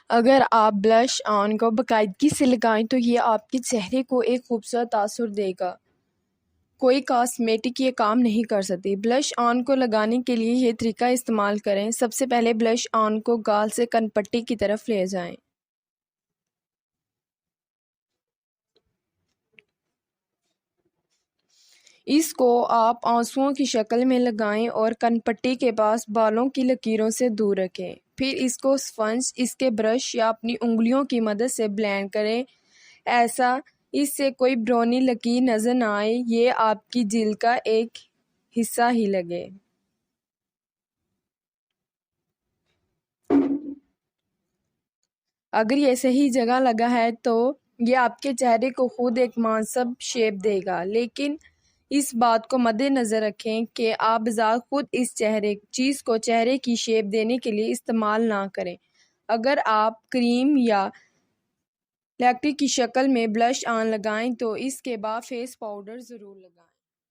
اگر آپ بلش آن کو باقاعدگی سے لگائیں تو یہ آپ کے چہرے کو ایک خوبصورت تاثر دے گا۔ کوئی کاسمیٹک یہ کام نہیں کر سکتی۔ بلش آن کو لگانے کے لیے یہ طریقہ استعمال کریں۔ سب سے پہلے بلش آن کو گال سے کن پٹی کی طرف لے جائیں۔ اس کو آپ آنسوؤں کی شکل میں لگائیں اور کن پٹی کے پاس بالوں کی لکیروں سے دور رکھیں۔ پھر اس کو اسفنج، اس کے برش یا اپنی انگلیوں کی مدد سے بلینڈ کریں۔ ایسا اس سے کوئی برونی لکیر نظر نہ آئے، یہ آپ کی جلد کا ایک حصہ ہی لگے۔ اگر یہ صحیح جگہ لگا ہے تو یہ آپ کے چہرے کو خود ایک مناسب شیپ دے گا، لیکن اس بات کو مد نظر رکھیں کہ آپ بذات خود اس چیز کو چہرے کی شیپ دینے کے لیے استعمال نہ کریں۔ اگر آپ کریم یا لیکٹک کی شکل میں بلش آن لگائیں تو اس کے بعد فیس پاؤڈر ضرور لگائیں۔